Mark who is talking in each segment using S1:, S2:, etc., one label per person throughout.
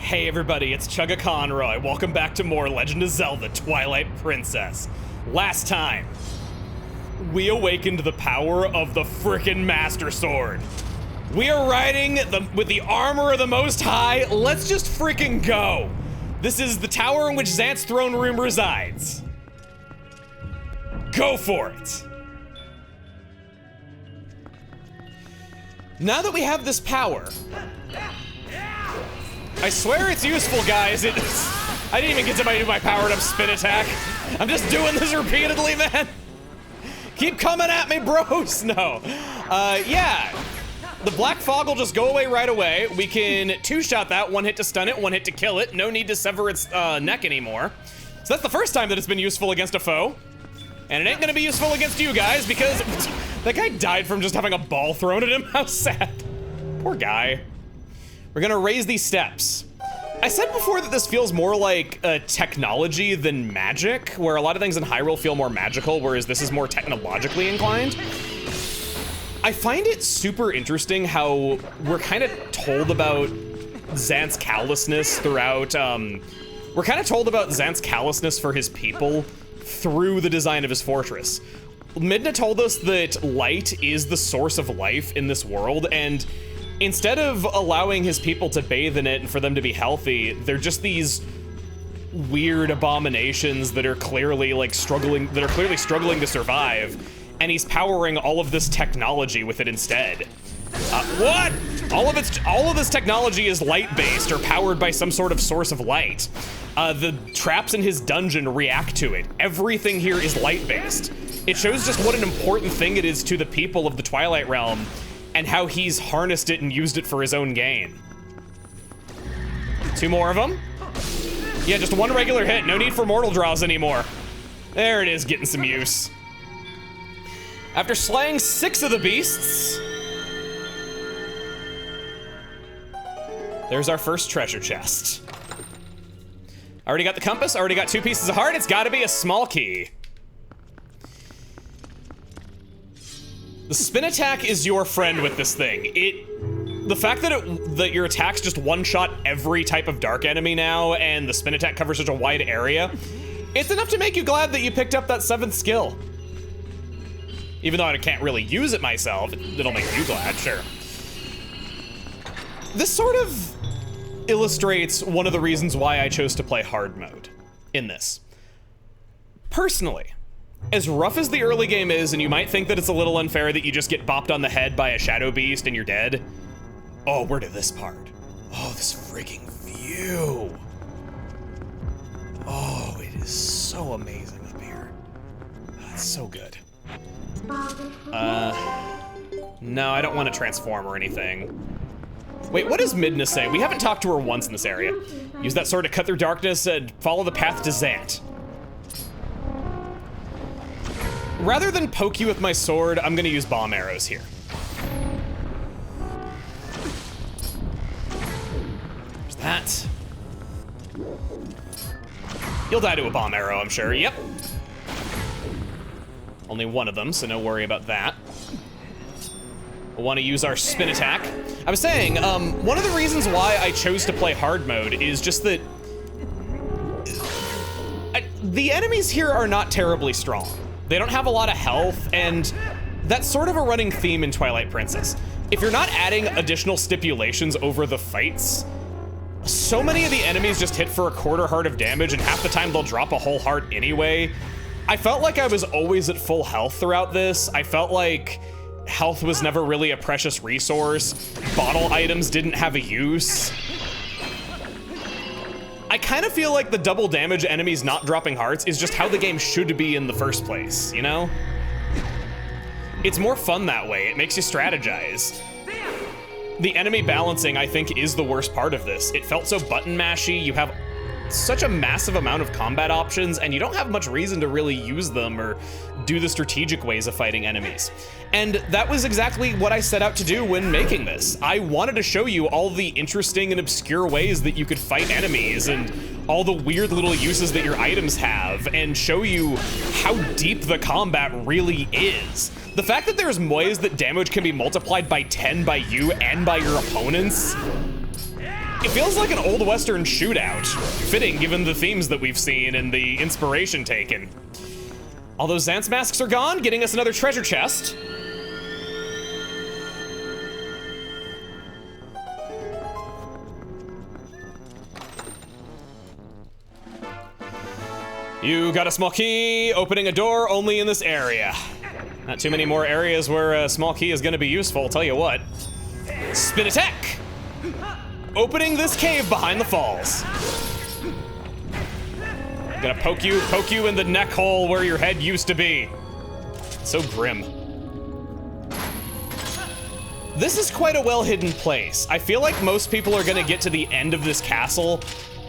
S1: Hey everybody, it's Chugga Conroy. Welcome back to more Legend of Zelda Twilight Princess. Last time, we awakened the power of the frickin' Master Sword. We are riding with the armor of the Most High. Let's just frickin' go. This is the tower in which Zant's throne room resides. Go for it. Now that we have this power, I swear it's useful, guys. I didn't even get to do my powered up spin attack. I'm just doing this repeatedly, man. Keep coming at me, bros. No. Yeah. The black fog will just go away right away. We can two-shot that, one hit to stun it, one hit to kill it. No need to sever its neck anymore. So that's the first time that it's been useful against a foe. And it ain't gonna be useful against you guys because that guy died from just having a ball thrown at him. How sad. Poor guy. We're gonna raise these steps. I said before that this feels more like technology than magic, where a lot of things in Hyrule feel more magical, whereas this is more technologically inclined. I find it super interesting how we're kind of told about Zant's callousness throughout, we're kind of told about Zant's callousness for his people through the design of his fortress. Midna told us that light is the source of life in this world, and instead of allowing his people to bathe in it and for them to be healthy, they're just these weird abominations that are clearly struggling to survive, and he's powering all of this technology with it instead. What? All of this technology is light-based or powered by some sort of source of light. The traps in his dungeon react to it. Everything here is light-based. It shows just what an important thing it is to the people of the Twilight Realm and how he's harnessed it and used it for his own gain. Two more of them. Yeah, just one regular hit. No need for mortal draws anymore. There it is, getting some use. After slaying 6 of the beasts, there's our first treasure chest. Already got the compass, already got 2 pieces of heart. It's gotta be a small key. The spin attack is your friend with this thing. The fact that your attacks just one-shot every type of dark enemy now, and the spin attack covers such a wide area, it's enough to make you glad that you picked up that 7th skill. Even though I can't really use it myself, it'll make you glad, sure. This sort of illustrates one of the reasons why I chose to play hard mode in this. Personally, as rough as the early game is, and you might think that it's a little unfair that you just get bopped on the head by a shadow beast and you're dead. Oh, we're to this part. Oh, this freaking view. Oh, it is so amazing up here. It's so good. No, I don't want to transform or anything. Wait, what does Midna say? We haven't talked to her once in this area. Use that sword to cut through darkness and follow the path to Zant. Rather than poke you with my sword, I'm gonna use bomb arrows here. There's that. You'll die to a bomb arrow, I'm sure. Yep. Only one of them, so no worry about that. We'll want to use our spin attack. I was saying, one of the reasons why I chose to play hard mode is just that the enemies here are not terribly strong. They don't have a lot of health, and that's sort of a running theme in Twilight Princess. If you're not adding additional stipulations over the fights, so many of the enemies just hit for a quarter heart of damage, and half the time they'll drop a whole heart anyway. I felt like I was always at full health throughout this. I felt like health was never really a precious resource. Bottle items didn't have a use. I kind of feel like the double damage enemies not dropping hearts is just how the game should be in the first place, you know? It's more fun that way. It makes you strategize. The enemy balancing, I think, is the worst part of this. It felt so button mashy. You have such a massive amount of combat options, and you don't have much reason to really use them or do the strategic ways of fighting enemies. And that was exactly what I set out to do when making this. I wanted to show you all the interesting and obscure ways that you could fight enemies and all the weird little uses that your items have, and show you how deep the combat really is. The fact that there's ways that damage can be multiplied by 10 by you and by your opponents It feels like an old Western shootout, fitting given the themes that we've seen and the inspiration taken. All those Zant's masks are gone, getting us another treasure chest. You got a small key, opening a door only in this area. Not too many more areas where a small key is gonna be useful, I'll tell you what. Spin attack! Opening this cave behind the falls. I'm gonna poke you in the neck hole where your head used to be. So grim. This is quite a well-hidden place. I feel like most people are gonna get to the end of this castle,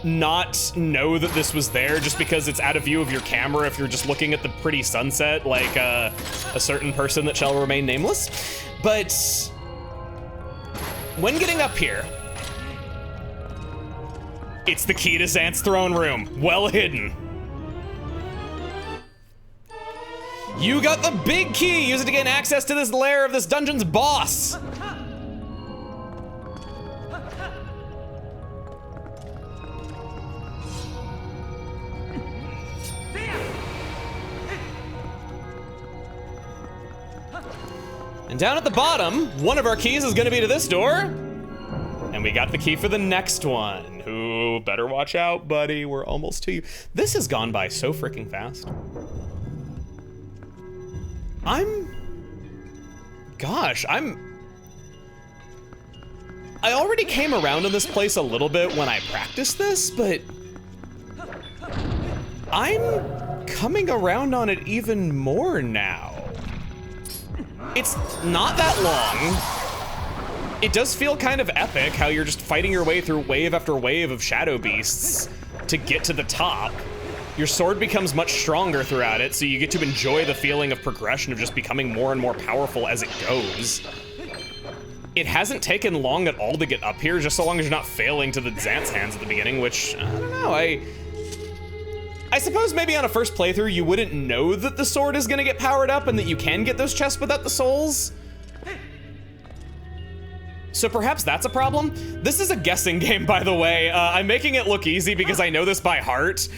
S1: not know that this was there just because it's out of view of your camera if you're just looking at the pretty sunset like a certain person that shall remain nameless. But when getting up here, it's the key to Zant's throne room, well hidden. You got the big key, use it to gain access to this lair of this dungeon's boss. And down at the bottom, one of our keys is gonna be to this door. And we got the key for the next one. Ooh, better watch out, buddy. We're almost to you. This has gone by so freaking fast. I already came around in this place a little bit when I practiced this, but I'm coming around on it even more now. It's not that long. It does feel kind of epic how you're just fighting your way through wave after wave of shadow beasts to get to the top. Your sword becomes much stronger throughout it, so you get to enjoy the feeling of progression of just becoming more and more powerful as it goes. It hasn't taken long at all to get up here, just so long as you're not failing to the Zant's hands at the beginning, which, I don't know, I suppose maybe on a first playthrough you wouldn't know that the sword is gonna get powered up and that you can get those chests without the souls. So perhaps that's a problem. This is a guessing game, by the way. I'm making it look easy because I know this by heart,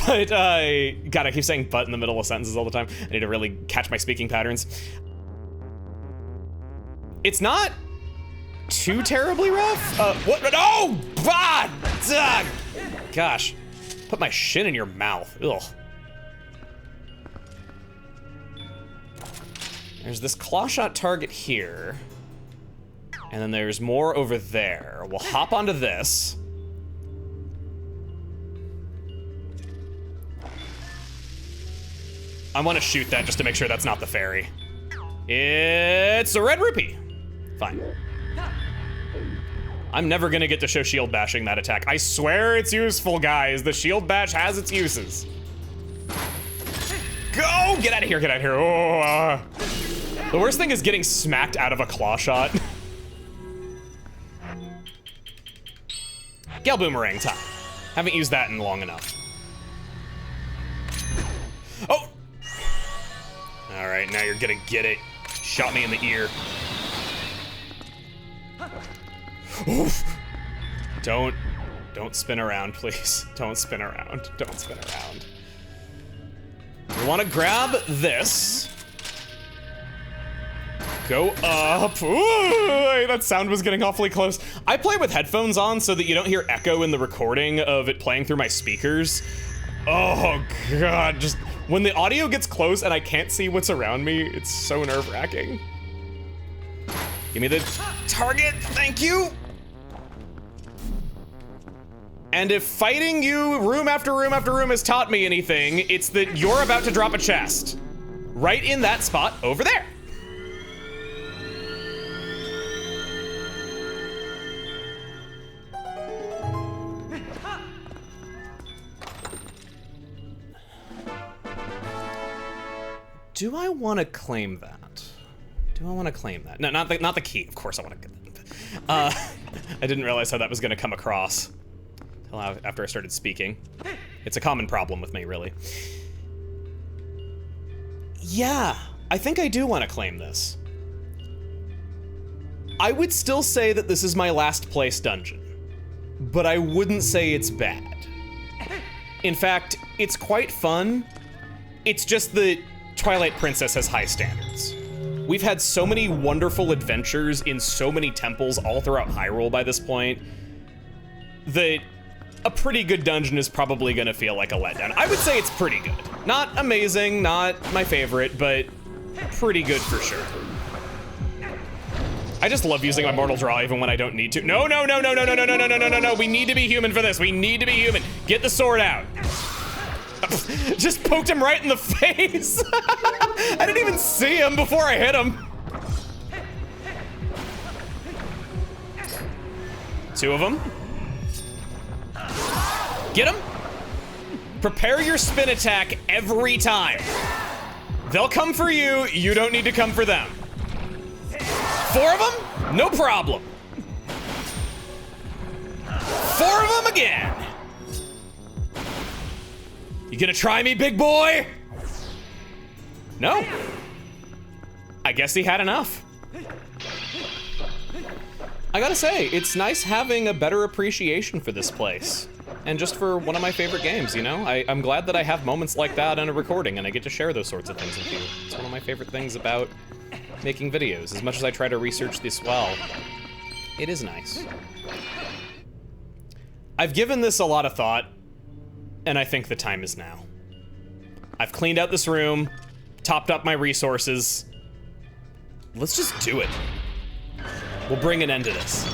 S1: but God, I keep saying but in the middle of sentences all the time. I need to really catch my speaking patterns. It's not too terribly rough. What? Oh, God! Gosh. Put my shin in your mouth. Ugh. There's this claw shot target here. And then there's more over there. We'll hop onto this. I want to shoot that just to make sure that's not the fairy. It's a red rupee. Fine. I'm never gonna get to show shield bashing that attack. I swear it's useful, guys. The shield bash has its uses. Go! Get out of here, get out of here. Oh, the worst thing is getting smacked out of a claw shot. Gale Boomerang time. Haven't used that in long enough. Oh! All right, now you're gonna get it. Shot me in the ear. Oof. Don't spin around, please. Don't spin around, don't spin around. We wanna grab this. Go up. Ooh, that sound was getting awfully close. I play with headphones on so that you don't hear echo in the recording of it playing through my speakers. Oh God, just when the audio gets close and I can't see what's around me, it's so nerve-wracking. Give me the target, thank you. And if fighting you room after room after room has taught me anything, it's that you're about to drop a chest. Right in that spot over there. Do I want to claim that? Do I want to claim that? No, not the key. Of course I want to get that. I didn't realize how that was going to come across until after I started speaking. It's a common problem with me, really. Yeah, I think I do want to claim this. I would still say that this is my last place dungeon, but I wouldn't say it's bad. In fact, it's quite fun. It's just that Twilight Princess has high standards. We've had so many wonderful adventures in so many temples all throughout Hyrule by this point that a pretty good dungeon is probably gonna feel like a letdown. I would say it's pretty good. Not amazing, not my favorite, but pretty good for sure. I just love using my Mortal Draw even when I don't need to. No, no, no, no, no, no, no, no, no, no, no, no, no. We need to be human for this. We need to be human. Get the sword out. Just poked him right in the face. I didn't even see him before I hit him. Two of them. Get him. Prepare your spin attack every time. They'll come for you. You don't need to come for them. Four of them? No problem. Four of them again. You gonna try me, big boy? No. I guess he had enough. I gotta say, it's nice having a better appreciation for this place. And just for one of my favorite games, you know? I'm glad that I have moments like that in a recording and I get to share those sorts of things with you. It's one of my favorite things about making videos. As much as I try to research this well, it is nice. I've given this a lot of thought, and I think the time is now. I've cleaned out this room, topped up my resources. Let's just do it. We'll bring an end to this.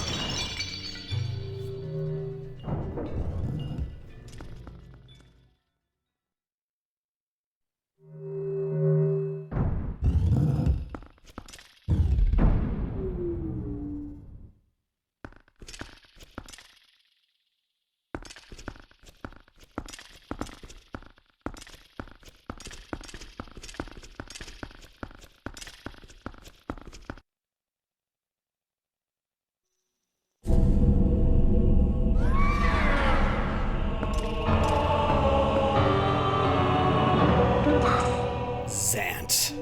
S1: Zant.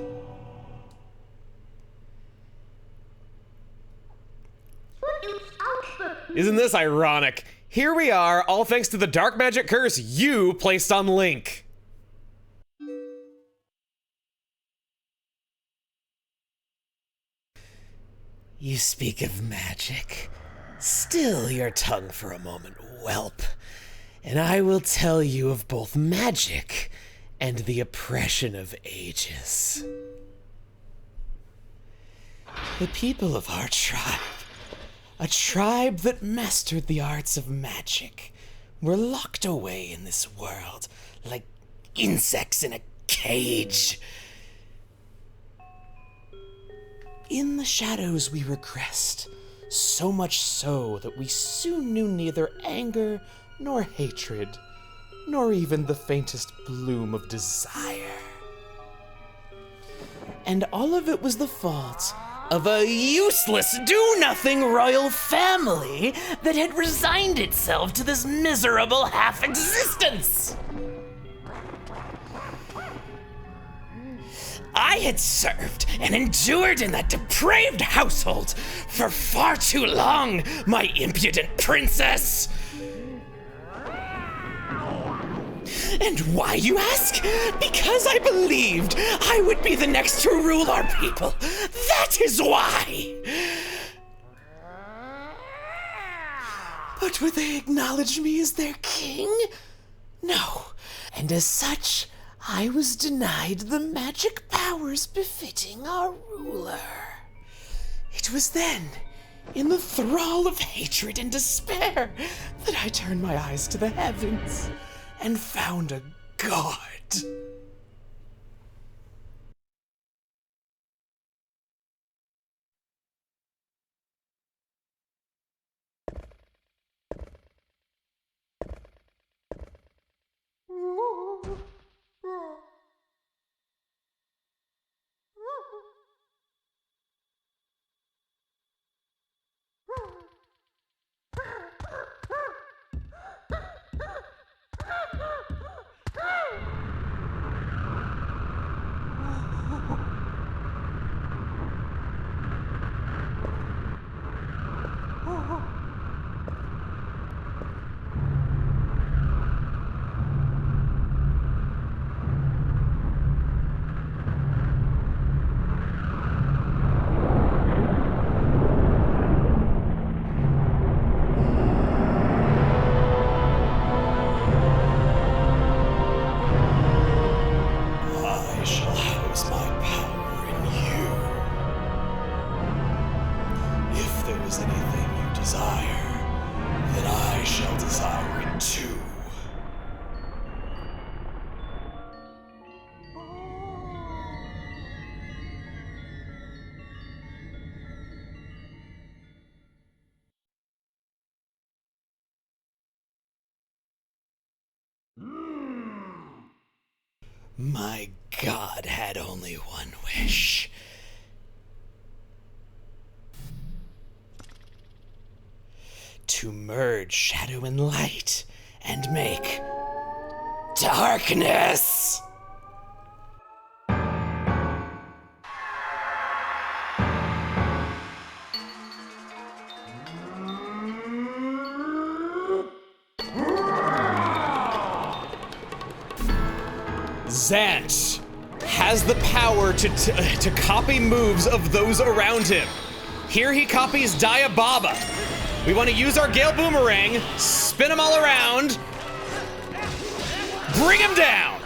S1: Isn't this ironic? Here we are, all thanks to the dark magic curse you placed on Link.
S2: You speak of magic. Still your tongue for a moment, whelp. And I will tell you of both magic and the oppression of ages. The people of our tribe, a tribe that mastered the arts of magic, were locked away in this world like insects in a cage. In the shadows we regressed, so much so that we soon knew neither anger nor hatred, nor even the faintest bloom of desire. And all of it was the fault of a useless, do-nothing royal family that had resigned itself to this miserable half-existence. I had served and endured in that depraved household for far too long, my impudent princess. And why, you ask? Because I believed I would be the next to rule our people. That is why. But would they acknowledge me as their king? No. And as such, I was denied the magic powers befitting our ruler. It was then, in the thrall of hatred and despair, that I turned my eyes to the heavens and found a god. My god had only one wish. To merge shadow and light and make darkness.
S1: Zant has the power to copy moves of those around him. Here he copies Diababa. We want to use our Gale Boomerang, spin him all around, bring him down.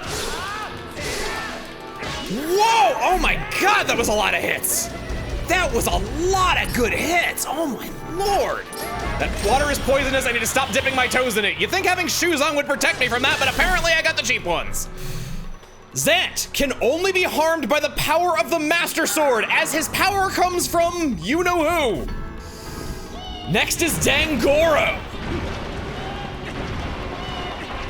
S1: Whoa, oh my god, that was a lot of hits. That was a lot of good hits, oh my lord. That water is poisonous, I need to stop dipping my toes in it. You'd think having shoes on would protect me from that, but apparently I got the cheap ones. Zant can only be harmed by the power of the Master Sword, as his power comes from you-know-who. Next is Dangoro.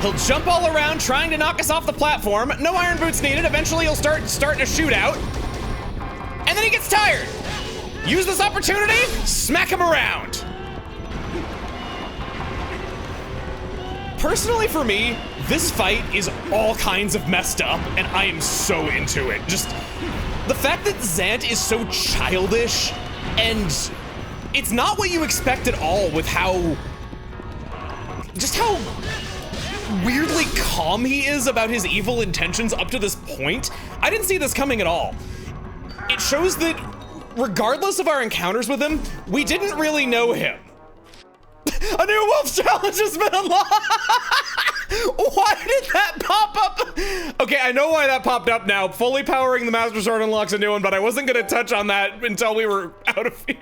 S1: He'll jump all around trying to knock us off the platform. No iron boots needed. Eventually he'll start a shootout. And then he gets tired. Use this opportunity, smack him around. Personally for me, this fight is all kinds of messed up, and I am so into it. Just the fact that Zant is so childish, and it's not what you expect at all with how weirdly calm he is about his evil intentions up to this point. I didn't see this coming at all. It shows that regardless of our encounters with him, we didn't really know him. A new Wolf Challenge has been unlocked! Why did that pop up? Okay, I know why that popped up now. Fully powering the Master Sword unlocks a new one, but I wasn't gonna touch on that until we were out of here.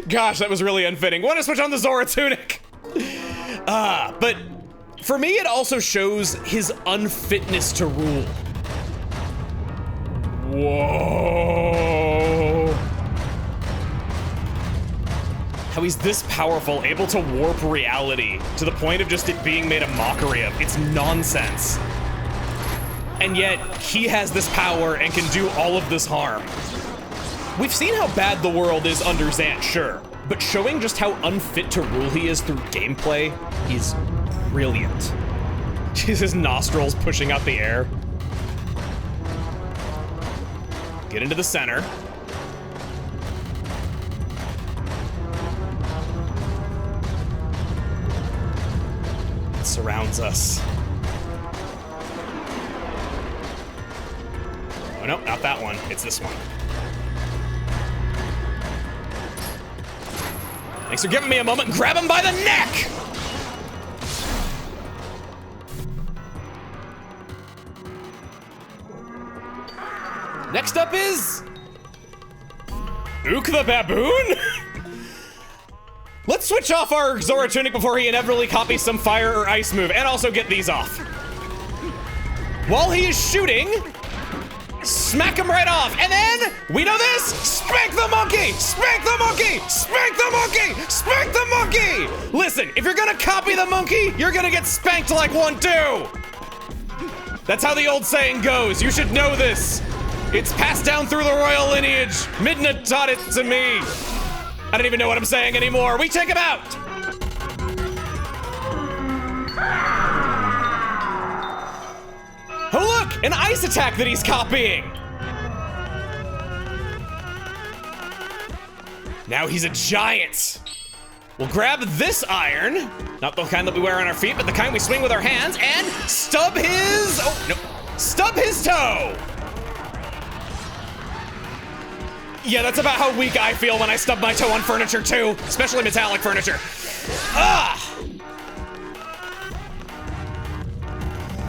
S1: Gosh, that was really unfitting. Want to switch on the Zora Tunic? But for me, it also shows his unfitness to rule. Whoa. How he's this powerful, able to warp reality to the point of just it being made a mockery of. It's nonsense. And yet, he has this power and can do all of this harm. We've seen how bad the world is under Zant, sure, but showing just how unfit to rule he is through gameplay is brilliant. His nostrils pushing out the air. Get into the center. Surrounds us. Oh no, not that one. It's this one. Thanks for giving me a moment. Grab him by the neck! Next up is Ook the Baboon? Let's switch off our Zora Tunic before he inevitably copies some fire or ice move, and also get these off. While he is shooting, smack him right off, and then, we know this, spank the monkey, spank the monkey, spank the monkey, spank the monkey! Listen, if you're gonna copy the monkey, you're gonna get spanked like one too! That's how the old saying goes, you should know this. It's passed down through the royal lineage. Midna taught it to me. I don't even know what I'm saying anymore. We take him out! Oh look, an ice attack that he's copying! Now he's a giant. We'll grab this iron, not the kind that we wear on our feet, but the kind we swing with our hands, and stub his, oh no, stub his toe! Yeah, that's about how weak I feel when I stub my toe on furniture too, especially metallic furniture. Ah!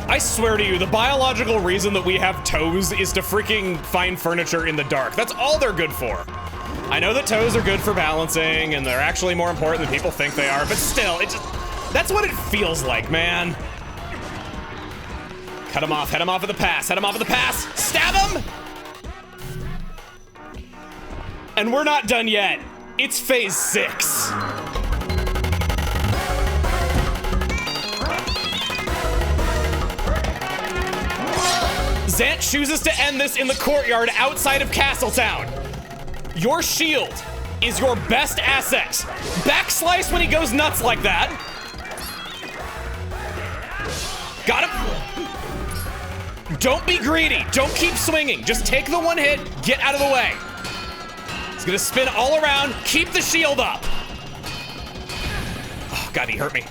S1: I swear to you, the biological reason that we have toes is to freaking find furniture in the dark. That's all they're good for. I know that toes are good for balancing, and they're actually more important than people think they are, but still, that's what it feels like, man. Cut him off, head him off with the pass, head him off with the pass, stab him! And we're not done yet. It's phase 6. Zant chooses to end this in the courtyard outside of Castletown. Your shield is your best asset. Backslice when he goes nuts like that. Got him. Don't be greedy. Don't keep swinging. Just take the one hit, get out of the way. He's gonna spin all around, keep the shield up. Oh, God, he hurt me.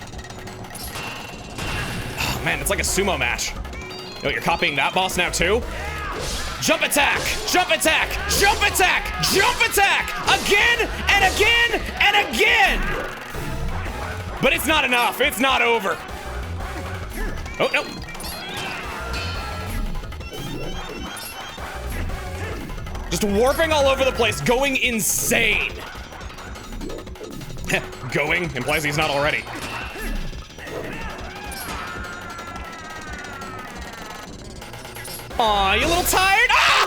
S1: Oh, man, it's like a sumo match. Oh, you're copying that boss now, too? Jump attack, jump attack, jump attack, jump attack! Again, and again, and again! But it's not enough, it's not over. Oh, no. Just warping all over the place, going insane. Going implies he's not already. Aw, you a little tired? Ah!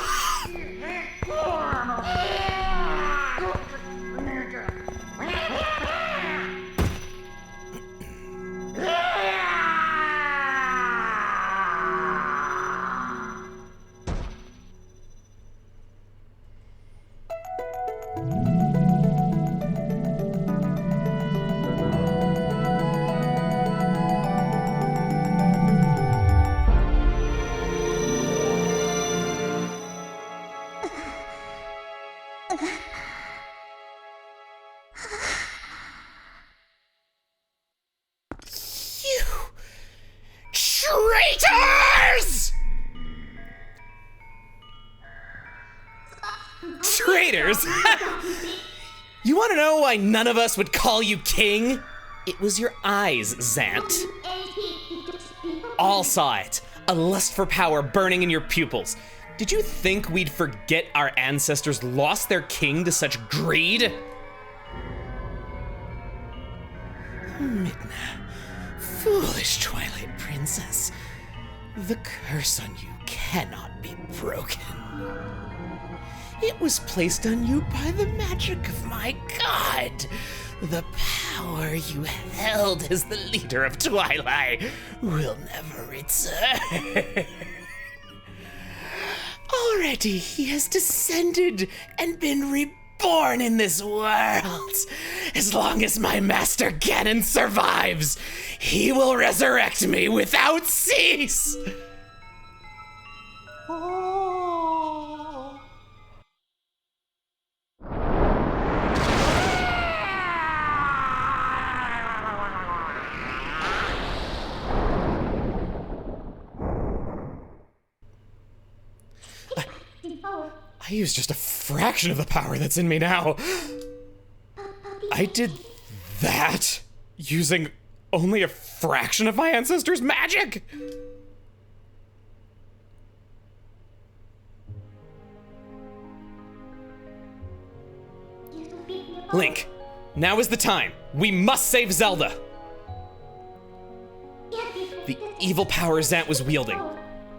S1: Traitors! Traitors? You want to know why none of us would call you king? It was your eyes, Zant. All saw it. A lust for power burning in your pupils. Did you think we'd forget our ancestors lost their king to such greed?
S2: Midna, foolish Twilight Princess. The curse on you cannot be broken. It was placed on you by the magic of my god. The power you held as the leader of Twilight will never return. Already he has descended and been reborn in this world. As long as my master Ganon survives, he will resurrect me without cease.
S1: I used just a fraction of the power that's in me now. I did that using only a fraction of my ancestors' magic? Link, now is the time. We must save Zelda. The evil power Zant was wielding.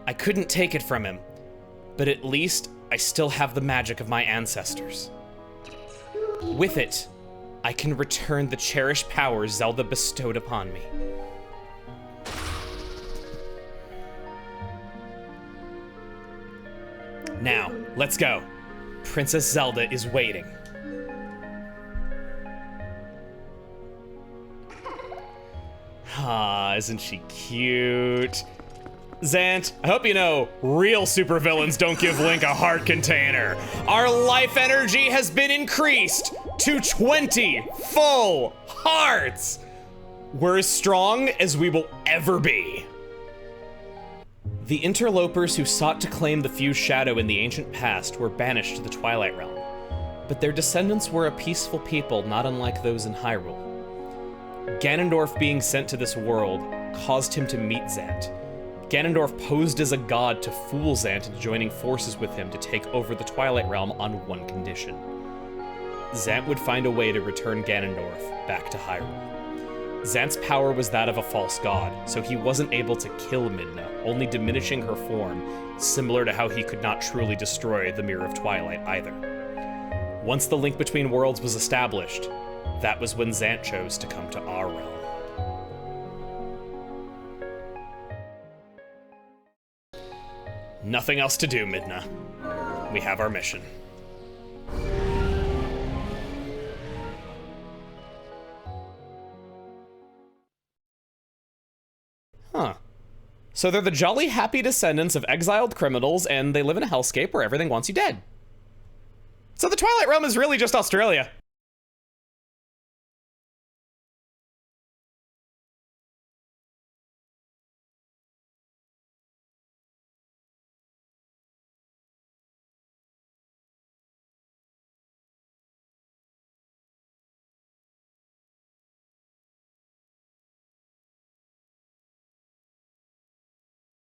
S1: I couldn't take it from him, but at least I still have the magic of my ancestors. With it, I can return the cherished power Zelda bestowed upon me. Now, let's go. Princess Zelda is waiting. Ah, isn't she cute? Zant, I hope you know, real supervillains don't give Link a heart container. Our life energy has been increased to 20 full hearts. We're as strong as we will ever be. The interlopers who sought to claim the fused shadow in the ancient past were banished to the Twilight Realm, but their descendants were a peaceful people not unlike those in Hyrule. Ganondorf being sent to this world caused him to meet Zant. Ganondorf posed as a god to fool Zant into joining forces with him to take over the Twilight Realm on one condition. Zant would find a way to return Ganondorf back to Hyrule. Zant's power was that of a false god, so he wasn't able to kill Midna, only diminishing her form, similar to how he could not truly destroy the Mirror of Twilight either. Once the link between worlds was established, that was when Zant chose to come to our realm. Nothing else to do, Midna. We have our mission. Huh. So they're the jolly happy descendants of exiled criminals, and they live in a hellscape where everything wants you dead. So the Twilight Realm is really just Australia.